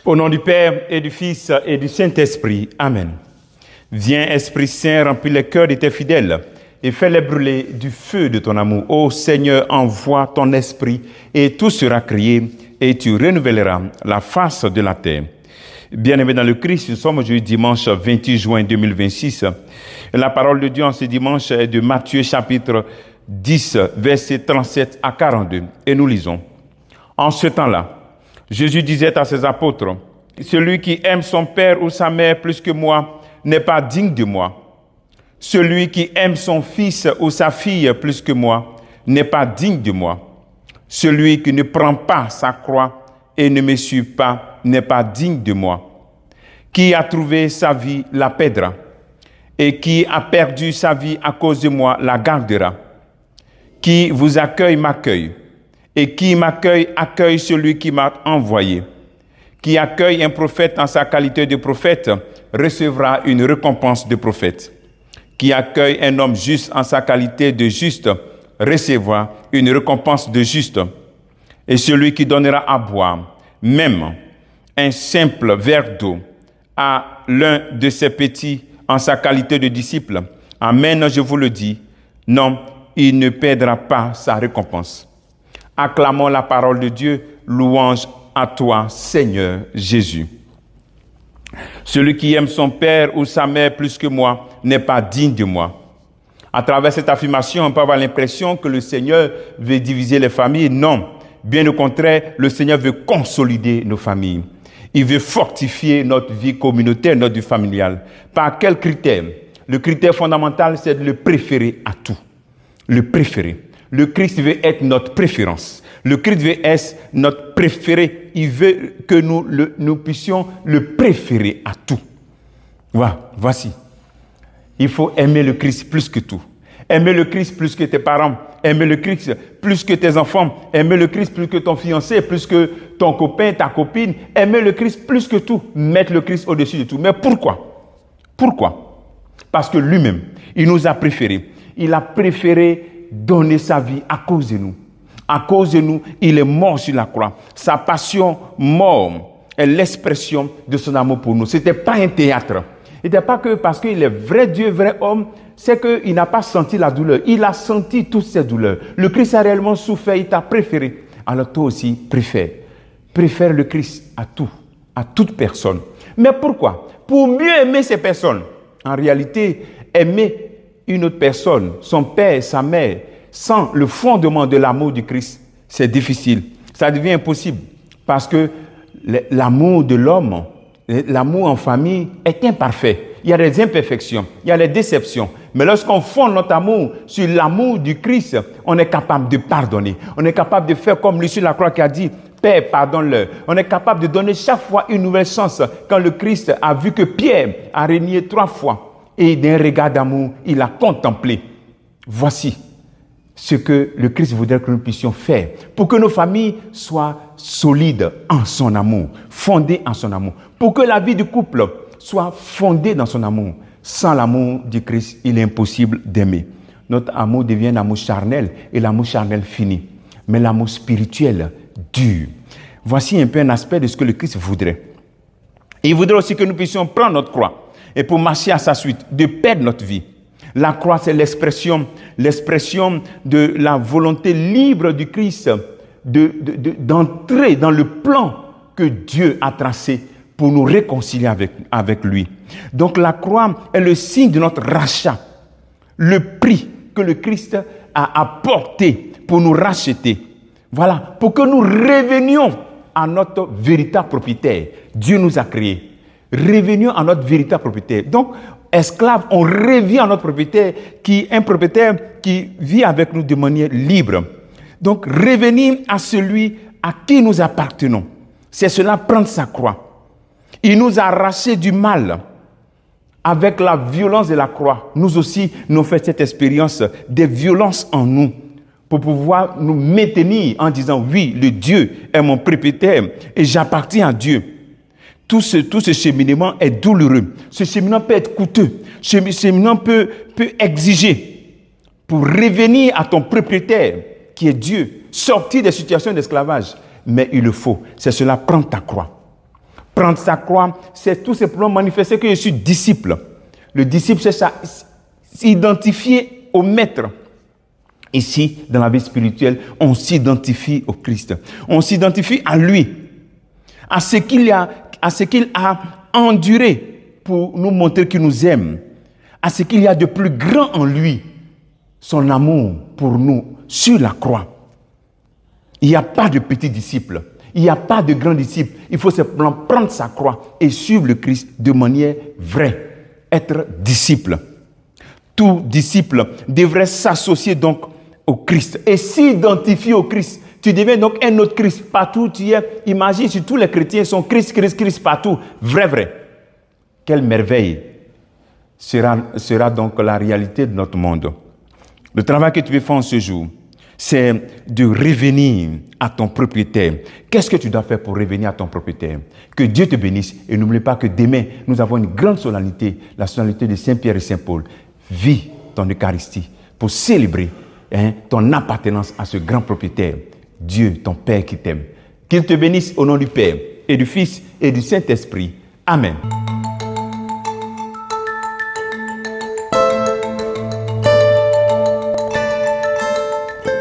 Au nom du Père et du Fils et du Saint-Esprit. Amen. Viens, Esprit Saint, remplis les cœurs de tes fidèles et fais-les brûler du feu de ton amour. Ô Seigneur, envoie ton Esprit et tout sera créé et tu renouvelleras la face de la terre. Bien-aimés dans le Christ, nous sommes aujourd'hui dimanche 28 juin 2026. La parole de Dieu en ce dimanche est de Matthieu chapitre 10, versets 37 à 42. Et nous lisons. En ce temps-là, Jésus disait à ses apôtres, « Celui qui aime son père ou sa mère plus que moi n'est pas digne de moi. Celui qui aime son fils ou sa fille plus que moi n'est pas digne de moi. Celui qui ne prend pas sa croix et ne me suit pas n'est pas digne de moi. Qui a trouvé sa vie la perdra, et qui a perdu sa vie à cause de moi la gardera. Qui vous accueille m'accueille, et qui m'accueille accueille celui qui m'a envoyé. Qui accueille un prophète en sa qualité de prophète recevra une récompense de prophète. Qui accueille un homme juste en sa qualité de juste recevra une récompense de juste. Et celui qui donnera à boire, même un simple verre d'eau, à l'un de ses petits en sa qualité de disciple, amen, je vous le dis, non, il ne perdra pas sa récompense. Acclamons la parole de Dieu, louange à toi, Seigneur Jésus. Celui qui aime son père ou sa mère plus que moi n'est pas digne de moi. À travers cette affirmation, on peut avoir l'impression que le Seigneur veut diviser les familles. Non, bien au contraire, le Seigneur veut consolider nos familles. Il veut fortifier notre vie communautaire, notre vie familiale. Par quel critère? Le critère fondamental, c'est de le préférer à tout. Le préférer. Le Christ veut être notre préférence. Le Christ veut être notre préféré. Il veut que nous puissions le préférer à tout. Voilà, voici. Il faut aimer le Christ plus que tout. Aimer le Christ plus que tes parents. Aimer le Christ plus que tes enfants. Aimer le Christ plus que ton fiancé, plus que ton copain, ta copine. Aimer le Christ plus que tout. Mettre le Christ au-dessus de tout. Mais pourquoi? Pourquoi? Parce que lui-même, il nous a préférés. Il a préféré donner sa vie à cause de nous. À cause de nous, il est mort sur la croix. Sa passion mort est l'expression de son amour pour nous. Ce n'était pas un théâtre. Ce n'était pas que parce qu'il est vrai Dieu, vrai homme, c'est qu'il n'a pas senti la douleur. Il a senti toutes ces douleurs. Le Christ a réellement souffert, il t'a préféré. Alors toi aussi, préfère. Préfère le Christ à tout, à toute personne. Mais pourquoi? Pour mieux aimer ces personnes. En réalité, aimer une autre personne, son père, sa mère, sans le fondement de l'amour du Christ, c'est difficile. Ça devient impossible. Parce que l'amour de l'homme, l'amour en famille est imparfait. Il y a des imperfections, il y a des déceptions. Mais lorsqu'on fonde notre amour sur l'amour du Christ, on est capable de pardonner. On est capable de faire comme lui sur la croix qui a dit, Père, pardonne-leur. On est capable de donner chaque fois une nouvelle chance. Quand le Christ a vu que Pierre a régné 3 fois, et d'un regard d'amour, il a contemplé. Voici ce que le Christ voudrait que nous puissions faire pour que nos familles soient solides en son amour, fondées en son amour. Pour que la vie du couple soit fondée dans son amour. Sans l'amour du Christ, il est impossible d'aimer. Notre amour devient un amour charnel et l'amour charnel finit. Mais l'amour spirituel dure. Voici un peu un aspect de ce que le Christ voudrait. Et il voudrait aussi que nous puissions prendre notre croix et pour marcher à sa suite, de perdre notre vie. La croix, c'est l'expression de la volonté libre du Christ d'entrer dans le plan que Dieu a tracé pour nous réconcilier avec lui. Donc la croix est le signe de notre rachat, le prix que le Christ a apporté pour nous racheter. Voilà, pour que nous revenions à notre véritable propriétaire. Dieu nous a créés. Revenons à notre véritable propriétaire. Donc, esclave, on revient à notre propriétaire, un propriétaire qui vit avec nous de manière libre. Donc, revenir à celui à qui nous appartenons. C'est cela, prendre sa croix. Il nous a arraché du mal. Avec la violence de la croix, nous aussi, nous faisons cette expérience des violences en nous pour pouvoir nous maintenir en disant, oui, le Dieu est mon propriétaire et j'appartiens à Dieu. Tout ce cheminement est douloureux. Ce cheminement peut être coûteux. Ce cheminement peut exiger pour revenir à ton propriétaire qui est Dieu, sortir des situations d'esclavage. Mais il le faut. C'est cela, prends ta croix. Prendre sa croix, c'est tout simplement manifester que je suis disciple. Le disciple, c'est ça, s'identifier au maître. Ici, dans la vie spirituelle, on s'identifie au Christ. On s'identifie à lui, à ce qu'il a enduré pour nous montrer qu'il nous aime, à ce qu'il y a de plus grand en lui, son amour pour nous sur la croix. Il n'y a pas de petit disciple, il n'y a pas de grand disciple. Il faut simplement prendre sa croix et suivre le Christ de manière vraie, être disciple. Tout disciple devrait s'associer donc au Christ et s'identifier au Christ. Tu deviens donc un autre Christ partout où tu es. Imagine si tous les chrétiens sont Christ, Christ, Christ partout. Vrai. Quelle merveille sera donc la réalité de notre monde. Le travail que tu veux faire en ce jour, c'est de revenir à ton propriétaire. Qu'est-ce que tu dois faire pour revenir à ton propriétaire? Que Dieu te bénisse et n'oublie pas que demain, nous avons une grande solennité, la solennité de Saint-Pierre et Saint-Paul. Vis ton Eucharistie pour célébrer ton appartenance à ce grand propriétaire, Dieu, ton Père qui t'aime. Qu'il te bénisse au nom du Père et du Fils et du Saint-Esprit. Amen.